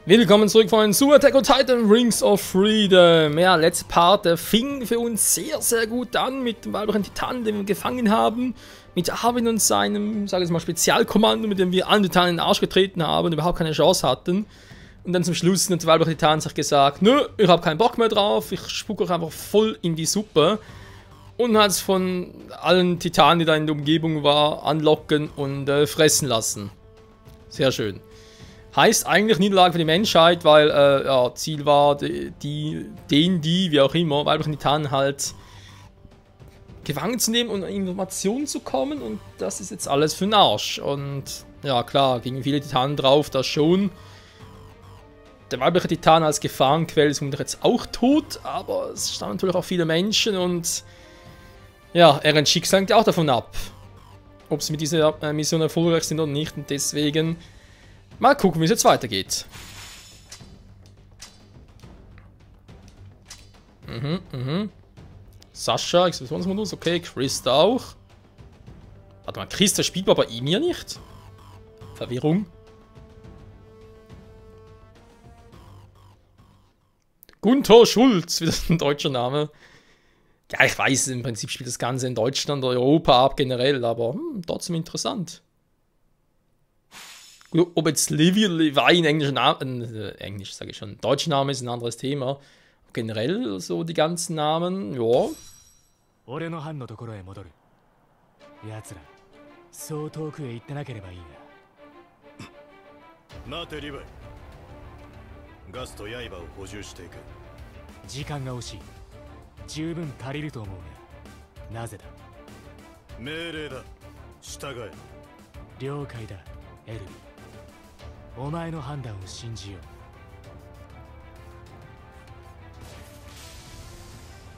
Willkommen zurück von zu Attack on Titan Rings of Freedom. Ja, letzte Part fing für uns sehr, sehr gut an mit dem weiblichen Titan, den wir gefangen haben. Mit Armin und seinem, sage ich mal, Spezialkommando, mit dem wir allen Titanen in den Arsch getreten haben und überhaupt keine Chance hatten. Und dann zum Schluss hat der weibliche Titan sich gesagt, nö, ich habe keinen Bock mehr drauf, ich spucke euch einfach voll in die Suppe. Und hat es von allen Titanen, die da in der Umgebung waren, anlocken und fressen lassen. Sehr schön. Heißt eigentlich Niederlage für die Menschheit, weil ja, Ziel war, die, wie auch immer, weiblichen Titanen halt gefangen zu nehmen und an Informationen zu kommen. Und das ist jetzt alles für den Arsch. Und ja, klar, gingen viele Titanen drauf, das schon. Der weibliche Titan als Gefahrenquelle ist jetzt auch tot, aber es stammen natürlich auch viele Menschen und ja, deren Schicksal hängt auch davon ab, ob sie mit dieser Mission erfolgreich sind oder nicht. Und deswegen mal gucken, wie es jetzt weitergeht. Sascha, Explosionsmodus, okay, Christa auch. Warte mal, Christa spielt aber bei ihm ja nicht. Verwirrung. Gunther Schulz, wieder ein deutscher Name. Ja, ich weiß, im Prinzip spielt das Ganze in Deutschland oder Europa ab generell, aber trotzdem interessant. Gut, ob jetzt Levi ein englischer Name, Englisch sage ich schon, deutscher Name ist ein anderes Thema. Generell so die ganzen Namen, ja.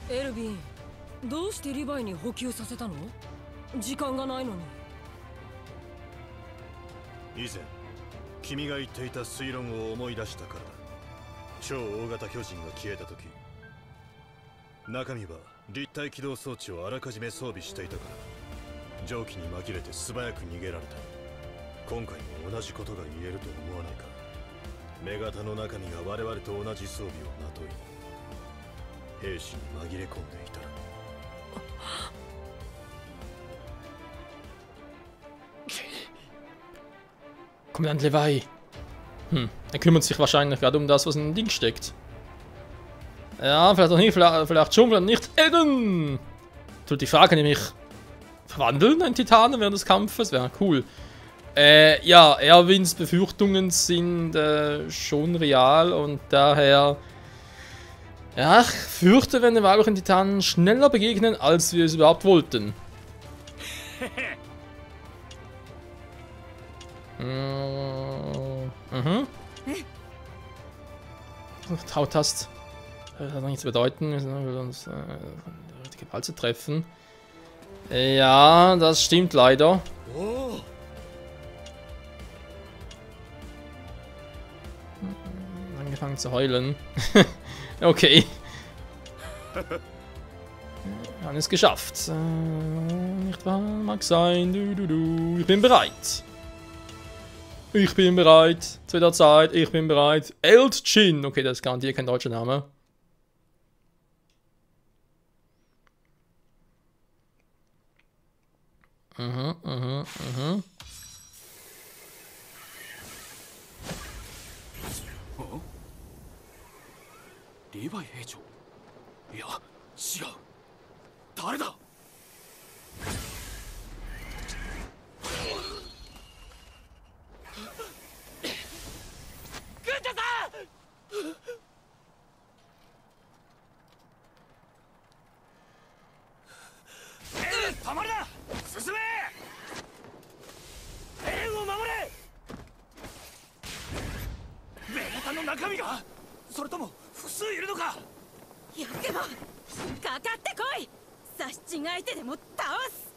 エルヴィン、どうしてリヴァイに補給させたの？時間がないのに。以前、君が言っていた推論を思い出したからだ。超大型巨人が消えた時、中身は立体起動装置をあらかじめ装備していたから、蒸気に紛れて素早く逃げられた。今回も同じことが言えると思わないか。女型の中身が我々と同じ装備をまとい、兵士に紛れ込んでいたら。Kommandant Levi. Er kümmert sich wahrscheinlich gerade um das, was in dem Ding steckt. Ja, vielleicht auch nicht, vielleicht schon, vielleicht nicht. Eden! Tut die Frage nämlich, verwandeln einen Titanen während des Kampfes? Wäre cool. Ja, Erwins Befürchtungen sind schon real und daher... Ja, ich fürchte, wenn wir weiblichen Titanen schneller begegnen, als wir es überhaupt wollten. Tautast. Das hat nichts zu bedeuten. Wir will uns die richtige Ball zu treffen. Ja, das stimmt leider. Angefangen zu heulen. Okay. Wir haben es geschafft. Nicht wahr? Mag sein. Ich bin bereit. Ich bin bereit. Zu der Zeit. Ich bin bereit. Eldjin. Okay, das ist garantiert kein deutscher Name. Levi 兵長。いや、違う。誰だ。軍太さん。止まるな。進め。エレンを守れ。メガタの中身が。それとも。複数いるのか。よくもかかってこい。刺し違い手でも倒す。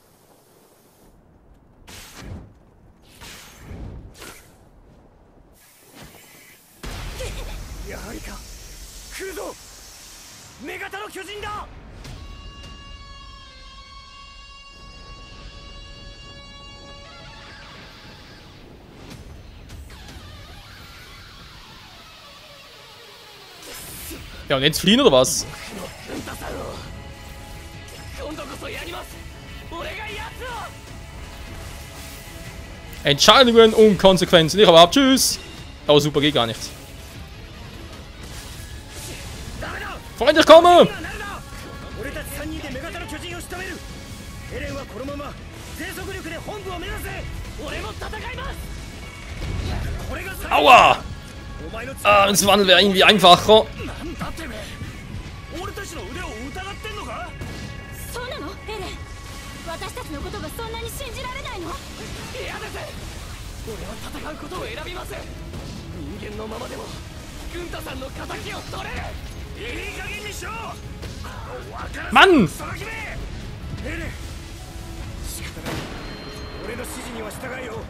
やはりか。来るぞ。女型の巨人だ。Ja, und jetzt fliehen oder was? 今度こそやります俺がやつを Entscheidungen und Konsequenzen. Ich habe ab. Tschüss. Oh, super, geht gar nicht. Freunde, ich komme! 俺たち3人で女型の巨人を仕留めるエレンはこのまま全速力で本部を目指せ俺も戦いますこれが最後 Aua! お前の Das Wandel wäre irgendwie einfacher. なんだてめえ俺たちの腕を疑ってんのかそうなのエレン、私たちのことがそんなに信じられないの？嫌です俺は戦うことを選びます人間のままでもグンタさんの仇を取れるいい加減にしろ Mann! 騒ぎめエレン仕方ない俺の指示には従いよ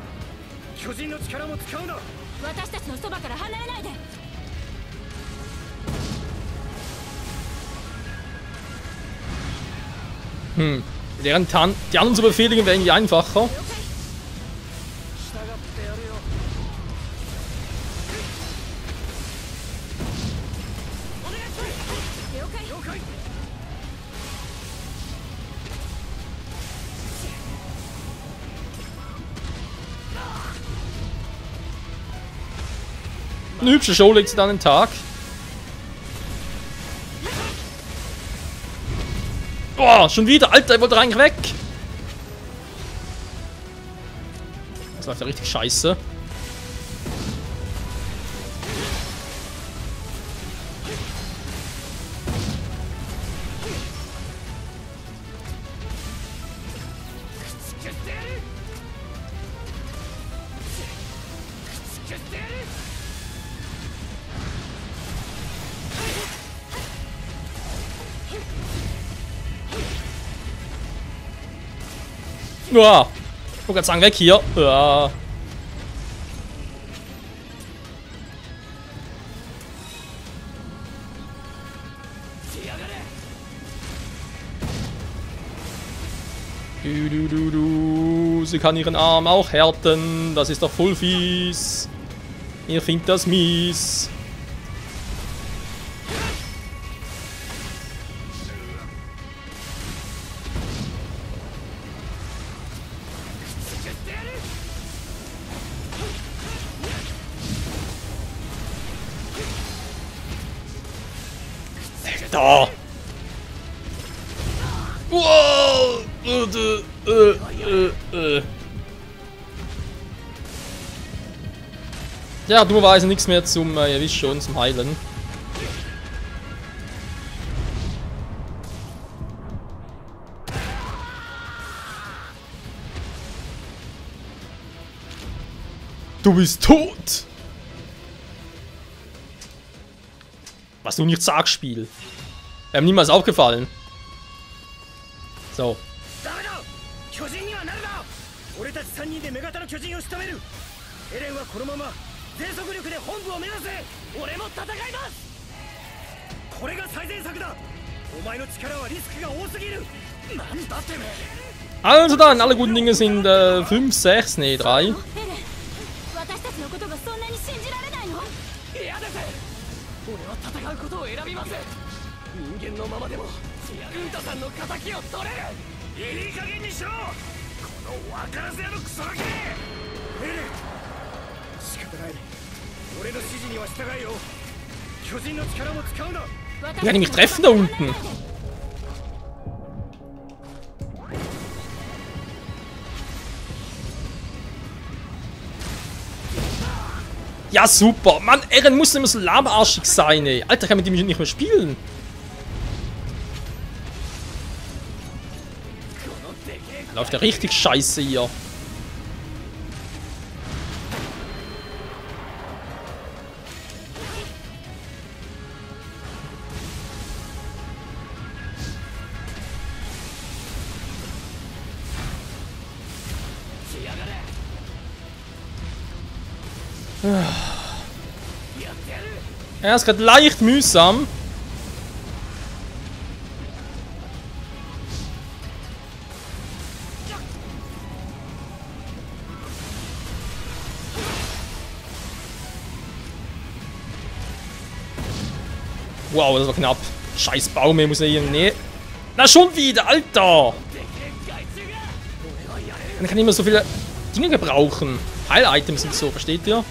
巨人の力も使うな私たちのそばから離れないで。 Die anderen zu befehligen wäre irgendwie einfacher. 従ってやるよお願いします了解。了解 Eine hübsche Show legt sie dann an den Tag. Boah, schon wieder. Alter, er wollte eigentlich weg. Das läuft ja richtig scheiße. Uah. Ich wollte gerade sagen, weg hier. Uah. Sie kann ihren Arm auch härten. Das ist doch voll fies. Ihr findet das mies. Da! Wow! Ja, dummerweise nichts mehr zum, ihr wisst schon, zum Heilen. Du bist tot! Was du nicht sagst, Spiel. Niemals aufgefallen. So. ダメだ巨人にはなるな俺たち3人で女型の巨人を仕留めるエレンはこのまま全速力で本部を目指せ俺も戦いますこれが最善策だお前の力はリスクが多すぎるなんだてめえ Also dann, alle guten Dinge sind 5, 6, nee, 3. エレン、私たちのことがそんなに信じられないの？嫌です俺は戦うことを選びます人間のままでもグンタさんの仇を取れるいい加減にしろこの分からず屋のクソガキエレン仕方ない俺の指示には従いよ巨人の力も使うな Ich werde mich treffen da unten. Ja, super. Mann, Eren muss immer so lahmarschig sein, ey. Alter, kann mit dem nicht mehr spielen. Läuft ja richtig scheiße hier. Er ist gerade leicht mühsam. Wow, das war knapp. Scheiß Baum, ich muss ja hier... Nee. Na, schon wieder, Alter! Dann kann ich immer so viele Dinge gebrauchen. Heil-Items und so, versteht ihr?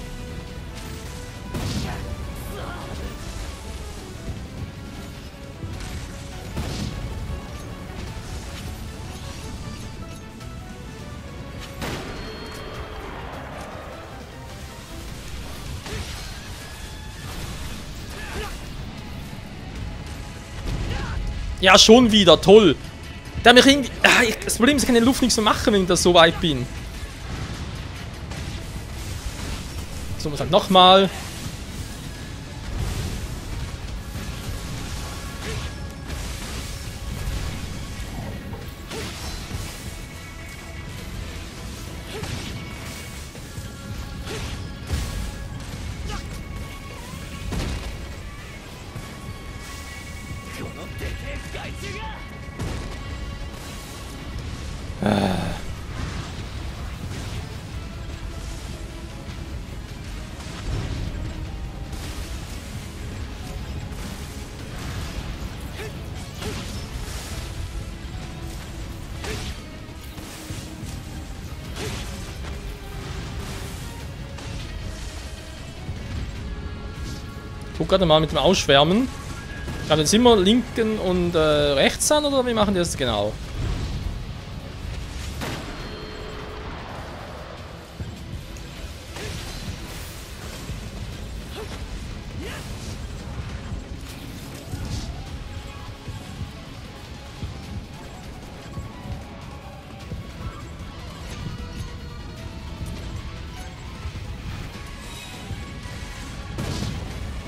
Ja, schon wieder, toll. Der hat mich irgendwie... Das Problem ist, ich kann in der Luft nichts mehr machen, wenn ich da so weit bin. So, was halt nochmal. Guck gerade mal mit dem Ausschwärmen. Gerade jetzt immer linken und rechts an, oder wie machen die das genau?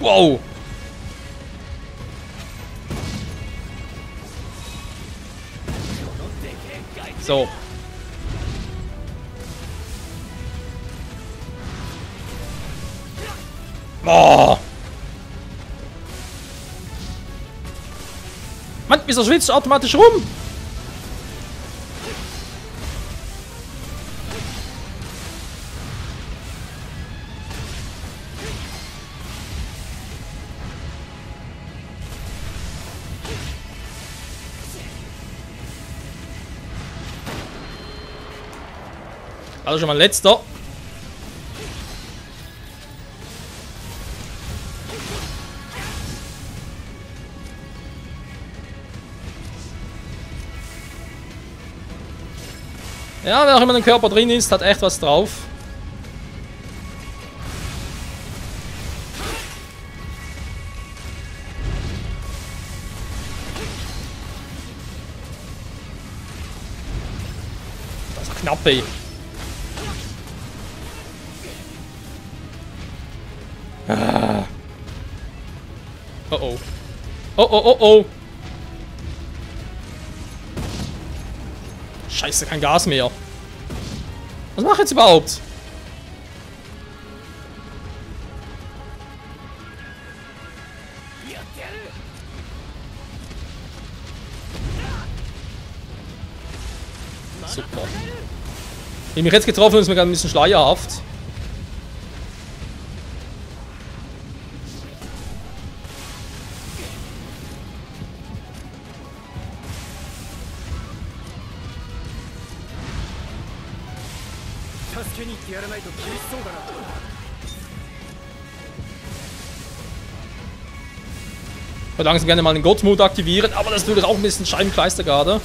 Wow! So. Oh! Mann, wieso schwitzt du automatisch rum? Also schon mal letzter. Ja, wer auch immer im Körper drin ist, hat echt was drauf. Das ist knapp, ey. Ah. Oh oh. Oh oh oh oh. Scheiße, kein Gas mehr. Was mache ich jetzt überhaupt? Super. Wie ich mich jetzt getroffen ist mir gerade ein bisschen schleierhaft. Ich würde langsam gerne mal den Gottmut aktivieren, aber das ist natürlich auch ein bisschen Scheibenkleister gerade.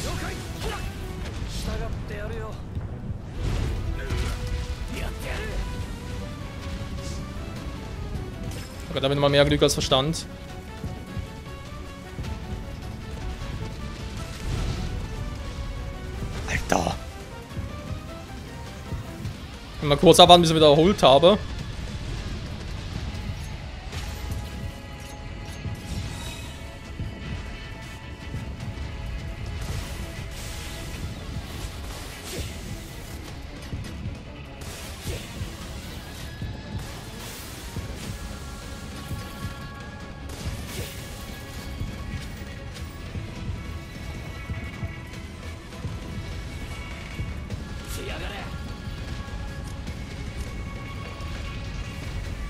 Aber da bin ich mal mehr Glück als Verstand. Alter! Mal kurz abwarten, bis ich wieder erholt habe.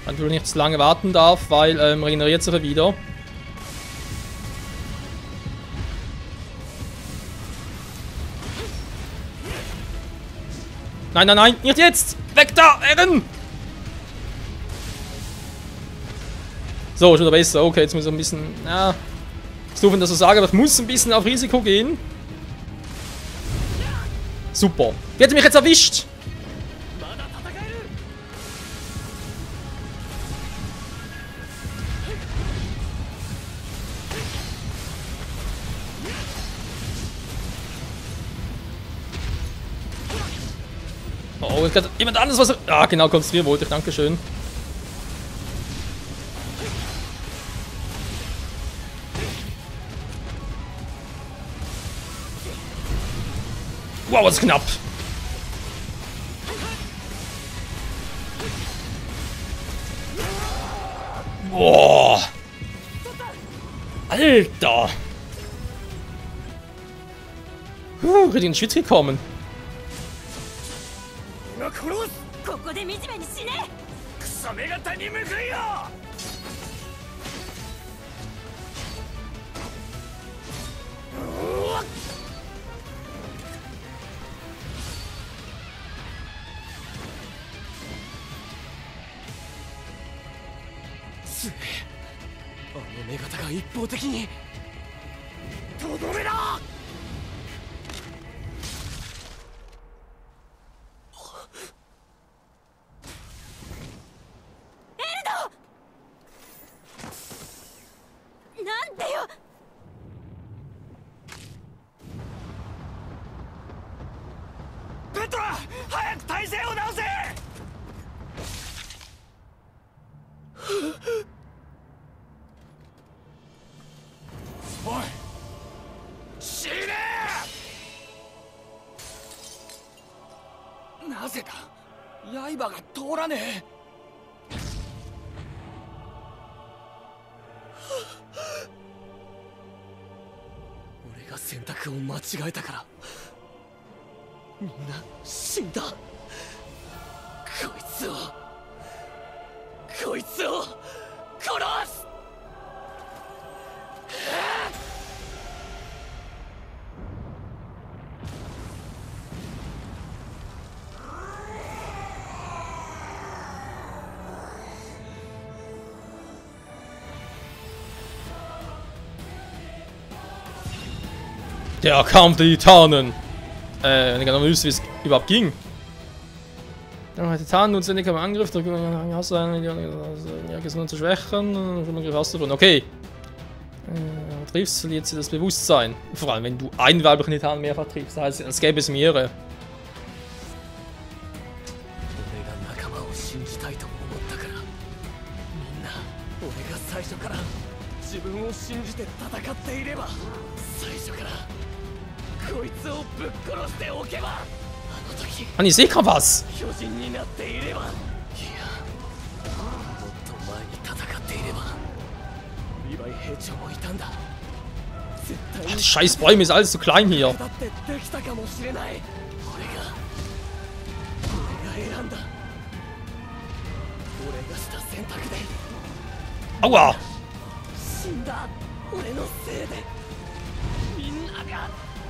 Natürlich nicht zu lange warten darf, weil regeneriert sich er wieder. Nein, nein, nein, nicht jetzt! Weg da, Ehren! So, ist wieder besser. Okay, jetzt muss ich ein bisschen... Ja, ist doof, wenn das so sage, aber ich muss ein bisschen auf Risiko gehen. Super. Wie hat er mich jetzt erwischt? Oh, ich hatte jemand anderes, was er... Ah, genau, konzentrieren wollte ich. Dankeschön. Wow, was knapp. Boah. Alter. Richtig in den Schwitz gekommen. ここで惨めに死ね。クソ目が他に向くよ。つえ、あの目方が一方的にとどめだ。なんでよ。ペトラ、早く体勢を直せ。おい、死ねえ。なぜだ、刃が通らねえ。俺が選択を間違えたからみんな死んだ。こいつを殺す。Der Kampf der Titanen. Wenn ich gar nicht wüsste, wie es überhaupt ging. Ja, Titanen nutzen nicht am Angriff, da hast du einen, ja, gesund zu schwächen. Okay. Triffst, verliert sie das Bewusstsein. Vor allem, wenn du einen weiblichen Titan mehrfach triffst, das heißt, es gäbe es mehrere. Mann, ich sehe gerade was. Oh, die scheiß Bäume ist alles so klein hier. Aua!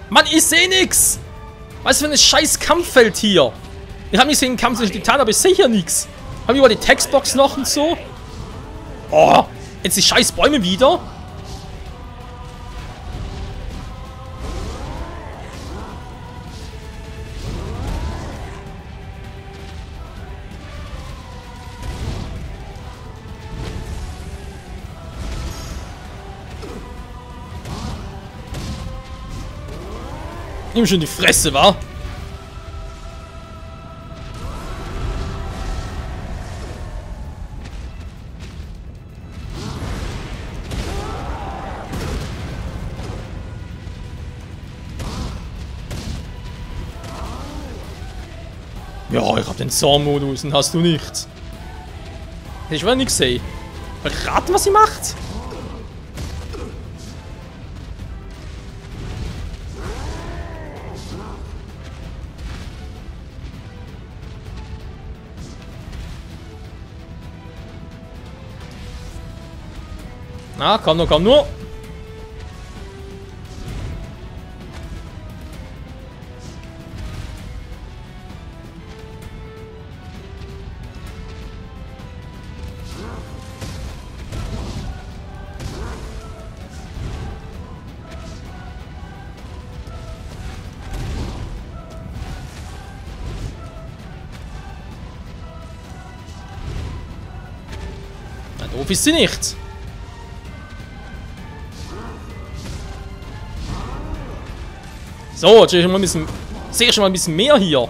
Mann, ich sehe nix! Was für ein scheiß Kampffeld hier? Ich habe nicht gesehen, Kampf zwischen Titanen, aber ich sehe hier nichts. Haben wir über die Textbox noch und so? Oh, jetzt die scheiß Bäume wieder. Nimm schon die Fresse, wa? Ja, ich hab den Zorn-Modus und hast du nichts. Hätte ich wohl nicht gesehen. Raten, was sie macht? Na, komm nur, komm nur. Doof ist sie nicht. So, jetzt ist mal ein bisschen, sehe schon mal ein bisschen mehr hier.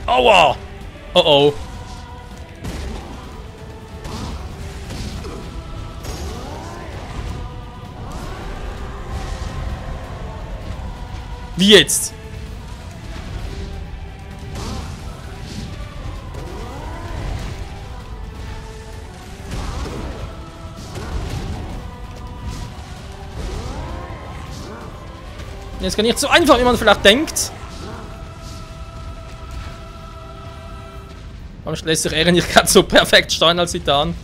Aua! Oh oh. Wie jetzt? Jetzt gar nicht so einfach, wie man vielleicht denkt. Warum lässt sich er nicht gerade so perfekt steuern als Titan?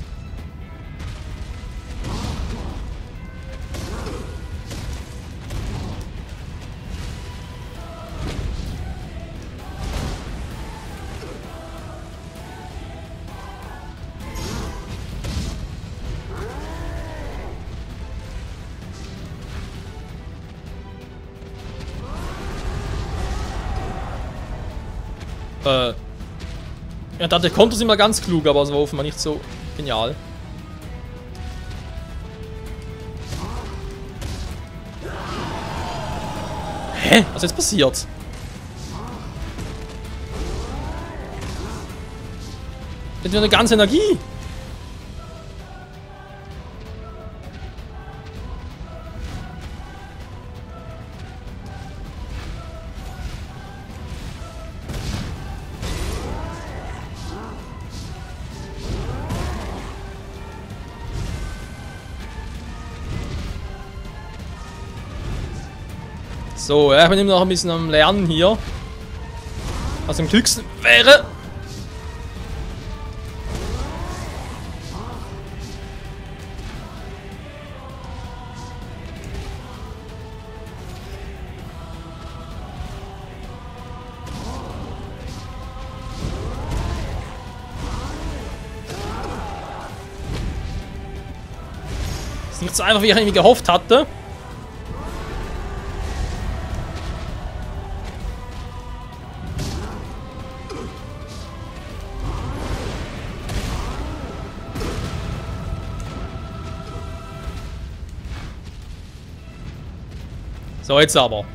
Ja, da der Konter sind wir ganz klug, aber es war offenbar nicht so genial. Hä? Was ist jetzt passiert? Jetzt wieder eine ganze Energie. So, ja, ich bin immer noch ein bisschen am Lernen hier. Was am klügsten wäre. Ist nicht so einfach, wie ich irgendwie gehofft hatte. So, jetzt aber.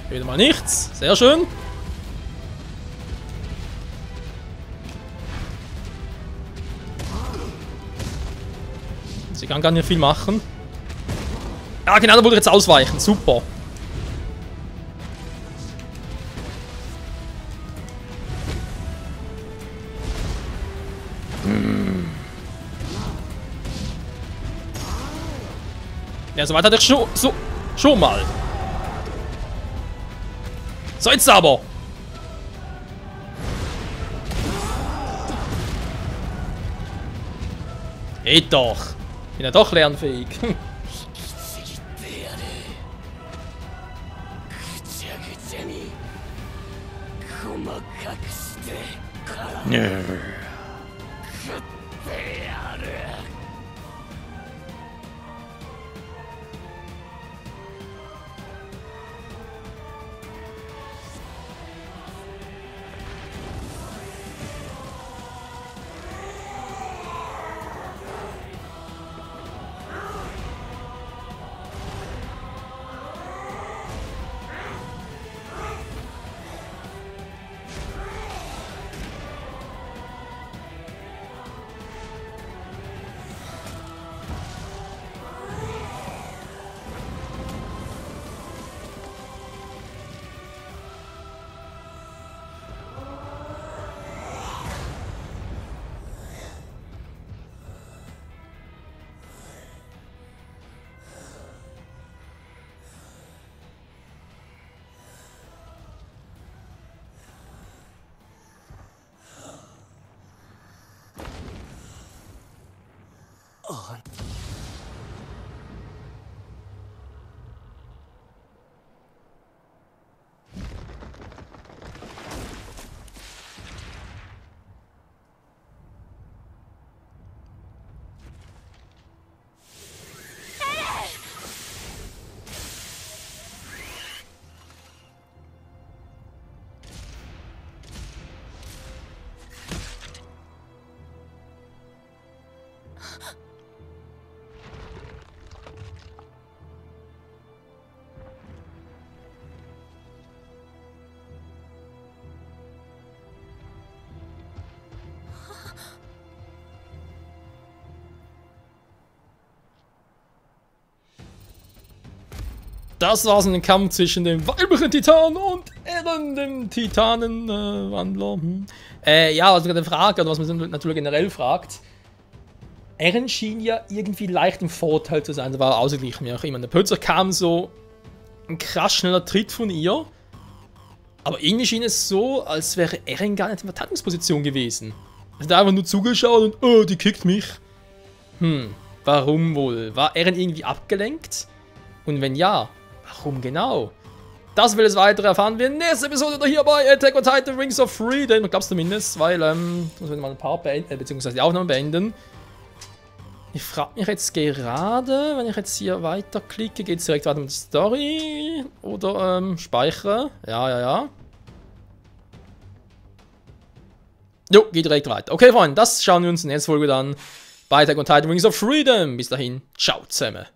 Wieder mal nichts. Sehr schön. Sie kann gar nicht viel machen. Ja, genau, da wollte ich jetzt ausweichen. Super. Ja, so weit hatte ich schon mal. So, jetzt aber. Geht doch. Bin ja doch lernfähig. Nö. das war's in dem Kampf zwischen dem weiblichen Titan und Eren, dem Titanenwandler. Ja, was man gerade fragt, oder was man natürlich generell fragt. Eren schien ja irgendwie leicht im Vorteil zu sein, da war er ausgeglichen, wie auch immer. Und plötzlich kam so ein krass schneller Tritt von ihr. Aber irgendwie schien es so, als wäre Eren gar nicht in Verteidigungsposition gewesen. Er hat einfach nur zugeschaut und, oh, die kickt mich. Warum wohl? War Eren irgendwie abgelenkt? Und wenn ja, warum genau? Das will es weitere erfahren wir in der nächsten Episode oder hier bei Attack on Titan Rings of Freedom. Ich glaube es zumindest, weil, muss ich mal ein paar beenden, beziehungsweise die Aufnahme beenden. Ich frage mich jetzt gerade, wenn ich jetzt hier weiterklicke, geht es direkt weiter mit der Story? Oder, speichere? Ja. Jo, geht direkt weiter. Okay, Freunde, das schauen wir uns in der nächsten Folge dann bei Attack on Titan Rings of Freedom. Bis dahin, ciao zusammen.